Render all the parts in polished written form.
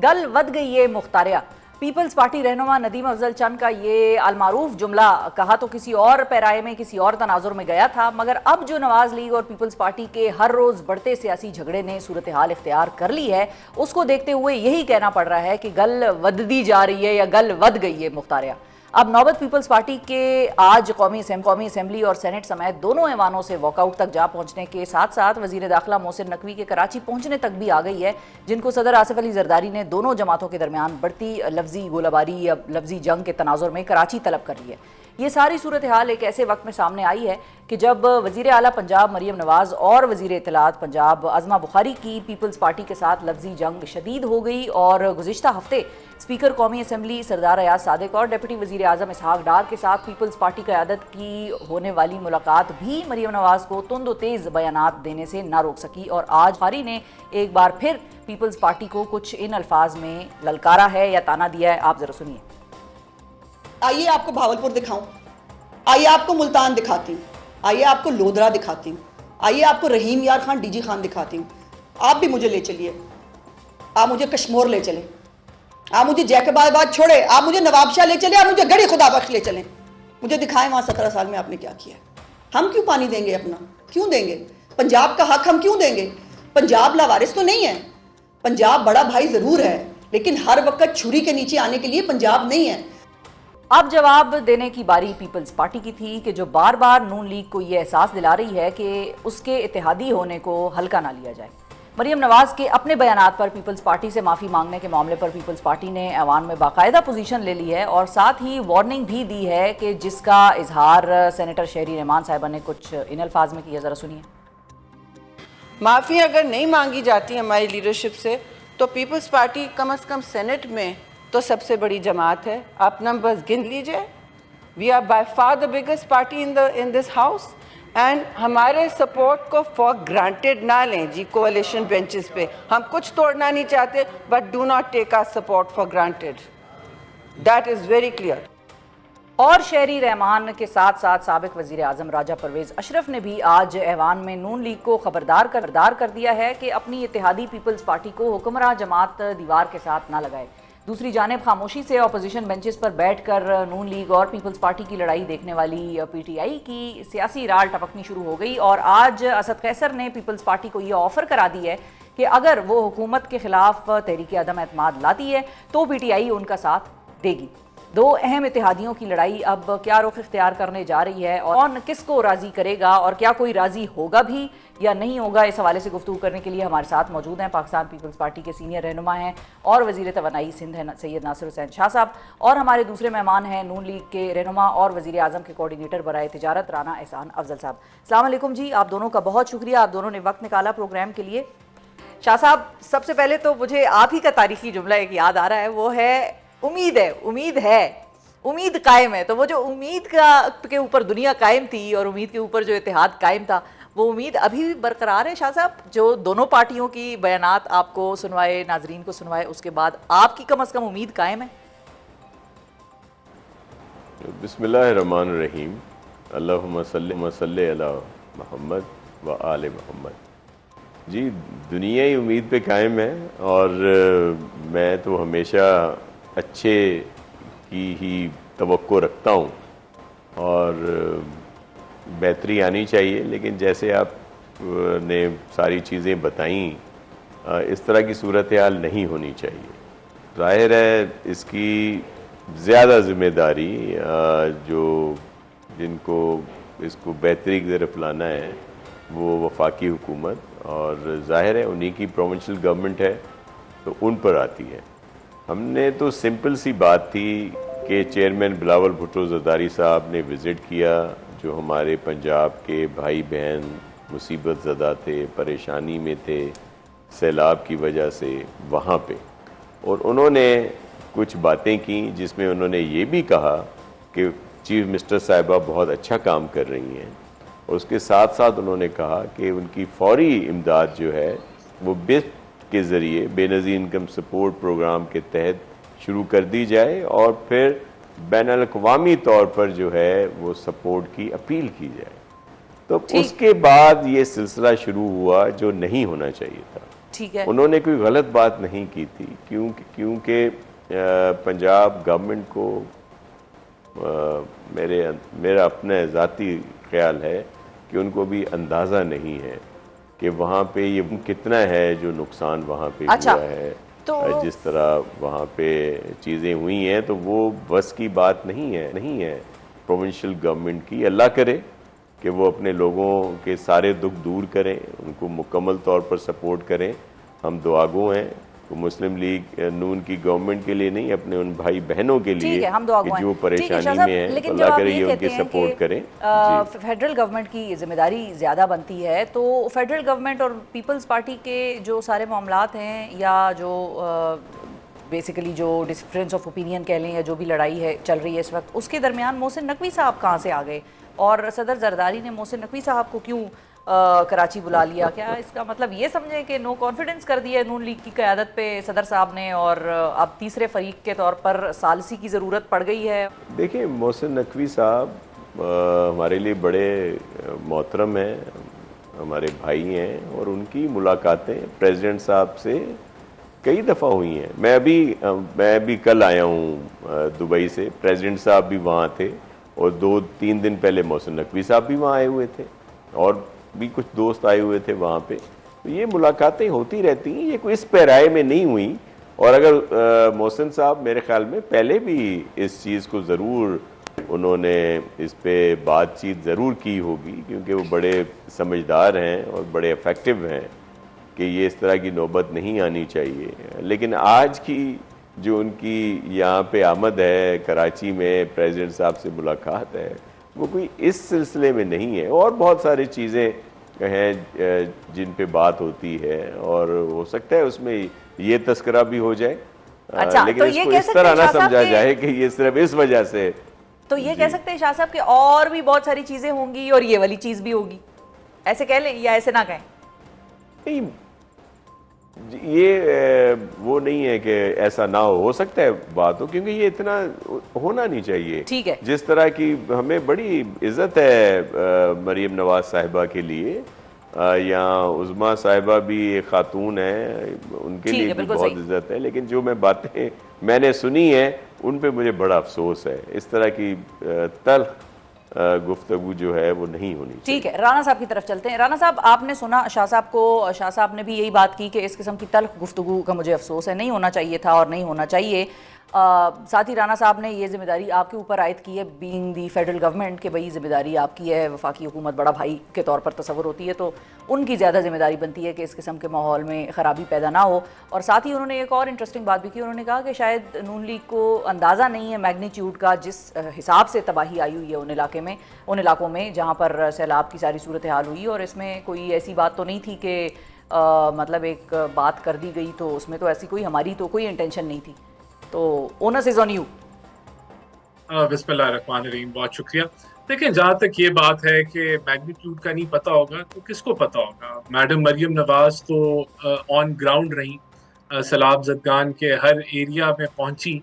گل with گئی یہ مختاریہ. Peoples party رہنما ندیم افضل چند کا یہ المعروف جملہ کہا تو کسی اور پیرائے میں کسی اور تناظر میں گیا تھا، مگر اب جو نواز لیگ اور پیپلز پارٹی کے ہر روز بڑھتے سیاسی جھگڑے نے صورتحال اختیار کر لی ہے، اس کو دیکھتے ہوئے یہی کہنا پڑ رہا ہے کہ گل ودی جا رہی ہے یا گل ود گئی ہے مختاریہ. اب نوبت پیپلز پارٹی کے آج قومی اسمبلی اور سینٹ سمیت دونوں ایوانوں سے واک آؤٹ تک جا پہنچنے کے ساتھ ساتھ وزیر داخلہ محسن نقوی کے کراچی پہنچنے تک بھی آ گئی ہے، جن کو صدر آصف علی زرداری نے دونوں جماعتوں کے درمیان بڑھتی لفظی گولہ باری یا لفظی جنگ کے تناظر میں کراچی طلب کر لی ہے. یہ ساری صورتحال ایک ایسے وقت میں سامنے آئی ہے کہ جب وزیر اعلیٰ پنجاب مریم نواز اور وزیر اطلاعات پنجاب عظمہ بخاری کی پیپلز پارٹی کے ساتھ لفظی جنگ شدید ہو گئی، اور گزشتہ ہفتے اسپیکر قومی اسمبلی سردار ایاز صادق اور ڈپٹی وزیر اعظم اسحاق ڈار کے ساتھ پیپلز پارٹی قیادت کی ہونے والی ملاقات بھی مریم نواز کو تند و تیز بیانات دینے سے نہ روک سکی، اور آج بخاری نے ایک بار پھر پیپلز پارٹی کو کچھ ان الفاظ میں للکارا ہے یا تانا دیا ہے. آپ ذرا سنیے. آئیے آپ کو بھاولپور دکھاؤں، آئیے آپ کو ملتان دکھاتی ہوں، آئیے آپ کو لودھرا دکھاتی ہوں، آئیے آپ کو رحیم یار خان ڈی جی خان دکھاتی ہوں. آپ بھی مجھے لے چلیے، آپ مجھے کشمور لے چلیں، آپ مجھے جیکب آباد چھوڑے، آپ مجھے نواب شاہ لے چلیں، آپ مجھے گڑھی خدا بخش لے چلیں. مجھے دکھائیں وہاں 17 سال میں آپ نے کیا کیا ہے. ہم کیوں پانی دیں گے اپنا؟ کیوں دیں گے؟ پنجاب کا حق ہم کیوں دیں گے؟ پنجاب لاوارث تو نہیں ہے، پنجاب بڑا بھائی ضرور ہے، لیکن ہر وقت چھری کے نیچے آنے کے لیے پنجاب نہیں ہے. اب جواب دینے کی باری پیپلز پارٹی کی تھی کہ جو بار بار نون لیگ کو یہ احساس دلا رہی ہے کہ اس کے اتحادی ہونے کو ہلکا نہ لیا جائے. مریم نواز کے اپنے بیانات پر پیپلز پارٹی سے معافی مانگنے کے معاملے پر پیپلز پارٹی نے ایوان میں باقاعدہ پوزیشن لے لی ہے، اور ساتھ ہی وارننگ بھی دی ہے کہ جس کا اظہار سینیٹر شہری رحمان صاحبہ نے کچھ ان الفاظ میں کیا. ذرا سنیے. معافی اگر نہیں مانگی جاتی ہماری لیڈرشپ سے تو پیپلز پارٹی کم از کم سینٹ میں تو سب سے بڑی جماعت ہے. آپ نمبرز گن لیجئے. We are by far the biggest party in this house, and ہمارے سپورٹ کو فار گرانٹیڈ نہ لیں جی. کوalition بینچز پہ ہم کچھ توڑنا نہیں چاہتے، but do not take our support for granted. That is very clear. اور شہری رحمان کے ساتھ ساتھ سابق وزیر اعظم راجہ پرویز اشرف نے بھی آج ایوان میں نون لیگ کو خبردار کر دیا ہے کہ اپنی اتحادی پیپلز پارٹی کو حکمراں جماعت دیوار کے ساتھ نہ لگائے. دوسری جانب خاموشی سے اپوزیشن بینچز پر بیٹھ کر نون لیگ اور پیپلز پارٹی کی لڑائی دیکھنے والی پی ٹی آئی کی سیاسی رال ٹپکنی شروع ہو گئی، اور آج اسد قیصر نے پیپلز پارٹی کو یہ آفر کرا دی ہے کہ اگر وہ حکومت کے خلاف تحریک عدم اعتماد لاتی ہے تو پی ٹی آئی ان کا ساتھ دے گی. دو اہم اتحادیوں کی لڑائی اب کیا رخ اختیار کرنے جا رہی ہے، اور کون کس کو راضی کرے گا، اور کیا کوئی راضی ہوگا بھی یا نہیں ہوگا، اس حوالے سے گفتگو کرنے کے لیے ہمارے ساتھ موجود ہیں پاکستان پیپلز پارٹی کے سینئر رہنما ہیں اور وزیر توانائی سندھ ہیں سید ناصر حسین شاہ صاحب، اور ہمارے دوسرے مہمان ہیں نون لیگ کے رہنما اور وزیر اعظم کے کوارڈینیٹر برائے تجارت رانا احسان افضل صاحب. السلام علیکم جی. آپ دونوں کا بہت شکریہ، آپ دونوں نے وقت نکالا پروگرام کے لیے. شاہ صاحب، سب سے پہلے تو مجھے آپ ہی کا تاریخی جملہ ایک یاد آ رہا ہے، وہ ہے امید قائم ہے. تو وہ جو امید کے اوپر دنیا قائم تھی اور امید کے اوپر جو اتحاد قائم تھا، وہ امید ابھی بھی برقرار ہے شاہ صاحب؟ جو دونوں پارٹیوں کی بیانات آپ کو سنوائے، ناظرین کو سنوائے، اس کے بعد آپ کی کم از کم امید قائم ہے؟ بسم اللہ الرحمن الرحیم. اللہم صلی علی محمد و آل محمد. جی، دنیا ہی امید پہ قائم ہے، اور میں تو ہمیشہ اچھے کی ہی توقع رکھتا ہوں، اور بہتری آنی چاہیے. لیکن جیسے آپ نے ساری چیزیں بتائیں، اس طرح کی صورتحال نہیں ہونی چاہیے. ظاہر ہے اس کی زیادہ ذمہ داری جن کو اس کو بہتری کی طرف لانا ہے وہ وفاقی حکومت، اور ظاہر ہے انہی کی پروونشل گورنمنٹ ہے تو ان پر آتی ہے. ہم نے تو سمپل سی بات تھی کہ چیئرمین بلاول بھٹو زرداری صاحب نے وزٹ کیا، جو ہمارے پنجاب کے بھائی بہن مصیبت زدہ تھے، پریشانی میں تھے سیلاب کی وجہ سے وہاں پہ، اور انہوں نے کچھ باتیں کی جس میں انہوں نے یہ بھی کہا کہ چیف منسٹر صاحبہ بہت اچھا کام کر رہی ہیں، اور اس کے ساتھ ساتھ انہوں نے کہا کہ ان کی فوری امداد جو ہے وہ بسٹ کے ذریعے بے نظیر انکم سپورٹ پروگرام کے تحت شروع کر دی جائے، اور پھر بین الاقوامی طور پر جو ہے وہ سپورٹ کی اپیل کی جائے. تو اس کے بعد یہ سلسلہ شروع ہوا جو نہیں ہونا چاہیے تھا. ٹھیک ہے. انہوں نے کوئی غلط بات نہیں کی تھی کیونکہ پنجاب گورنمنٹ کو میرا اپنا ذاتی خیال ہے کہ ان کو بھی اندازہ نہیں ہے کہ وہاں پہ یہ کتنا ہے جو نقصان وہاں پہ ہوا ہے. جس طرح وہاں پہ چیزیں ہوئی ہیں تو وہ بس کی بات نہیں ہے پروونشل گورنمنٹ کی. اللہ کرے کہ وہ اپنے لوگوں کے سارے دکھ دور کریں, ان کو مکمل طور پر سپورٹ کریں. ہم دعا گو ہیں مسلم لیگ نون کی گورنمنٹ کے لیے نہیں, اپنے ان بھائی بہنوں کے لیے کہ جو پریشانی میں ہیں, اللہ کرے یہ ان کی سپورٹ کریں. فیڈرل گورنمنٹ کی ذمہ داری زیادہ بنتی ہے, تو فیڈرل گورنمنٹ اور پیپلز پارٹی کے جو سارے معاملات ہیں یا جو بیسیکلی جو ڈفرینس آف اوپینین کہہ لیں یا جو بھی لڑائی ہے چل رہی ہے اس وقت, اس کے درمیان محسن نقوی صاحب کہاں سے آ گئے, اور صدر زرداری نے محسن نقوی صاحب کو کیوں کراچی بلا لیا؟ کیا اس کا مطلب یہ سمجھیں کہ نو کانفیڈنس کر دیا نون لیگ کی قیادت پہ صدر صاحب نے, اور اب تیسرے فریق کے طور پر ثالثی کی ضرورت پڑ گئی ہے؟ دیکھیں, محسن نقوی صاحب ہمارے لیے بڑے محترم ہیں, ہمارے بھائی ہیں, اور ان کی ملاقاتیں پریزیڈنٹ صاحب سے کئی دفعہ ہوئی ہیں. میں ابھی کل آیا ہوں دبئی سے, پریزیڈنٹ صاحب بھی وہاں تھے, اور 2-3 دن پہلے محسن نقوی صاحب بھی وہاں آئے ہوئے تھے, اور بھی کچھ دوست آئے ہوئے تھے وہاں پہ. تو یہ ملاقاتیں ہوتی رہتی ہیں, یہ کوئی اس پیرائے میں نہیں ہوئی. اور اگر محسن صاحب میرے خیال میں پہلے بھی اس چیز کو ضرور انہوں نے اس پہ بات چیت ضرور کی ہوگی, کیونکہ وہ بڑے سمجھدار ہیں اور بڑے افیکٹو ہیں کہ یہ اس طرح کی نوبت نہیں آنی چاہیے. لیکن آج کی جو ان کی یہاں پہ آمد ہے کراچی میں, پریزیڈنٹ صاحب سے ملاقات ہے, وہ کوئی اس سلسلے میں نہیں ہے. اور بہت ساری چیزیں ہیں جن پہ بات ہوتی ہے, اور ہو سکتا ہے اس میں یہ تذکرہ بھی ہو جائے, لیکن اس کو اس طرح نہ سمجھا جائے کہ یہ صرف اس وجہ سے. تو یہ کہہ سکتے ہیں شاہ صاحب کہ اور بھی بہت ساری چیزیں ہوں گی اور یہ والی چیز بھی ہوگی, ایسے کہہ لیں یا ایسے نہ کہیں؟ نہیں, یہ وہ نہیں ہے کہ ایسا نہ ہو سکتا ہے بات ہو, کیونکہ یہ اتنا ہونا نہیں چاہیے. ٹھیک ہے, جس طرح کی ہمیں بڑی عزت ہے مریم نواز صاحبہ کے لیے, یہاں عظما صاحبہ بھی ایک خاتون ہیں, ان کے لیے بھی بہت عزت ہے. لیکن جو باتیں میں نے سنی ہیں ان پہ مجھے بڑا افسوس ہے. اس طرح کی تلخ گفتگو جو ہے وہ نہیں ہونی چاہیے. ٹھیک ہے, رانا صاحب کی طرف چلتے ہیں. رانا صاحب, آپ نے سنا شاہ صاحب کو, شاہ صاحب نے بھی یہی بات کی کہ اس قسم کی تلخ گفتگو کا مجھے افسوس ہے, نہیں ہونا چاہیے تھا اور نہیں ہونا چاہیے. ساتھ ہی رانا صاحب نے یہ ذمہ داری آپ کے اوپر عائد کی ہے بینگ دی فیڈرل گورنمنٹ, کہ بھئی ذمہ داری آپ کی ہے, وفاقی حکومت بڑا بھائی کے طور پر تصور ہوتی ہے, تو ان کی زیادہ ذمہ داری بنتی ہے کہ اس قسم کے ماحول میں خرابی پیدا نہ ہو. اور ساتھ ہی انہوں نے ایک اور انٹرسٹنگ بات بھی کی, انہوں نے کہا کہ شاید نون لیگ کو اندازہ نہیں ہے میگنیچیوڈ کا جس حساب سے تباہی آئی ہوئی ہے ان علاقوں میں جہاں پر سیلاب کی ساری صورتحال ہوئی, اور اس میں کوئی ایسی بات تو نہیں تھی کہ مطلب ایک بات کر دی گئی, تو اس میں تو ایسی کوئی ہماری تو کوئی انٹینشن نہیں تھی. تو اونس از آن یو. بسم اللہ الرحمن الرحیم, بہت شکریہ. دیکھیں, جہاں تک یہ بات ہے کہ میگنیٹیوڈ کا نہیں پتا ہوگا تو کس کو پتا ہوگا. میڈم مریم نواز تو آن گراؤنڈ رہیں, سیلاب زدگان کے ہر ایریا میں پہنچی,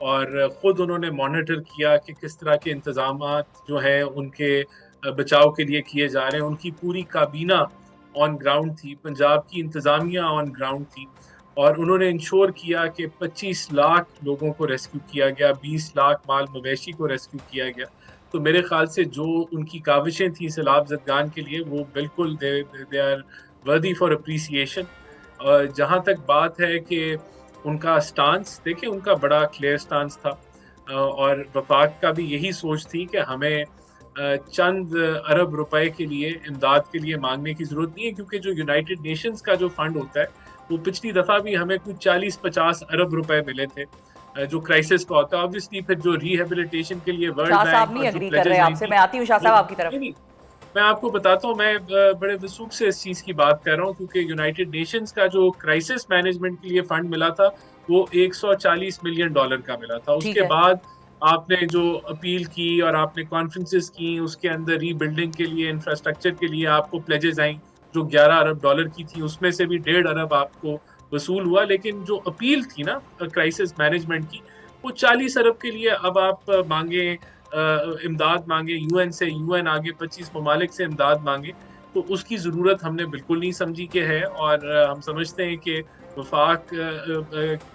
اور خود انہوں نے مانیٹر کیا کہ کس طرح کے انتظامات جو ہیں ان کے بچاؤ کے لیے کیے جا رہے ہیں. ان کی پوری کابینہ آن گراؤنڈ تھی, پنجاب کی انتظامیہ آن گراؤنڈ تھی, اور انہوں نے انشور کیا کہ 25 لاکھ لوگوں کو ریسکیو کیا گیا, 20 لاکھ مال مویشی کو ریسکیو کیا گیا. تو میرے خیال سے جو ان کی کاوشیں تھیں سیلاب زدگان کے لیے وہ بالکل دے آر ورتھی فار اپریسیشن. جہاں تک بات ہے کہ ان کا سٹانس, دیکھیں ان کا بڑا کلیئر سٹانس تھا, اور وفاق کا بھی یہی سوچ تھی کہ ہمیں چند ارب روپے کے لیے امداد کے لیے مانگنے کی ضرورت نہیں ہے, کیونکہ جو یونائٹڈ نیشنز کا جو فنڈ ہوتا ہے وہ پچھلی دفعہ بھی ہمیں کچھ 40-50 ارب روپے ملے تھے جو کرائسس کا ہوتا ہے. obviously پھر جو ریہیبلیٹیشن کے لیے ورلڈ شاہ صاحب نہیں اگری کر رہے آپ سے, میں آتی ہوں شاہ صاحب آپ کی طرف. میں آپ کو بتاتا ہوں, میں بڑے وثوق سے اس چیز کی بات کر رہا ہوں, کیونکہ یونائٹڈ نیشنز کا جو کرائسس مینجمنٹ کے لیے فنڈ ملا تھا وہ $140 ملین کا ملا تھا. اس کے بعد آپ نے جو اپیل کی اور آپ نے کانفرنسز کی, اس کے اندر ری بلڈنگ کے لیے, انفراسٹرکچر کے لیے آپ کو پلیجز آئیں جو $11 ارب کی تھی, اس میں سے بھی 1.5 ارب آپ کو وصول ہوا. لیکن جو اپیل تھی نا کرائسس مینجمنٹ کی, وہ 40 ارب کے لیے اب آپ مانگیں, امداد مانگیں UN سے, UN آگے 25 ممالک سے امداد مانگیں. تو اس کی ضرورت ہم نے بالکل نہیں سمجھی کہ ہے، اور ہم سمجھتے ہیں کہ وفاق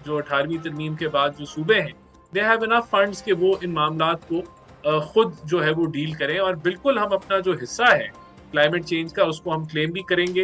جو 18ویں ترمیم کے بعد جو صوبے ہیں دے ہیو انف فنڈز کہ وہ ان معاملات کو خود جو ہے وہ ڈیل کریں، اور بالکل ہم اپنا جو حصہ ہے کلائمیٹ چینج کا اس کو ہم کلیم بھی کریں گے.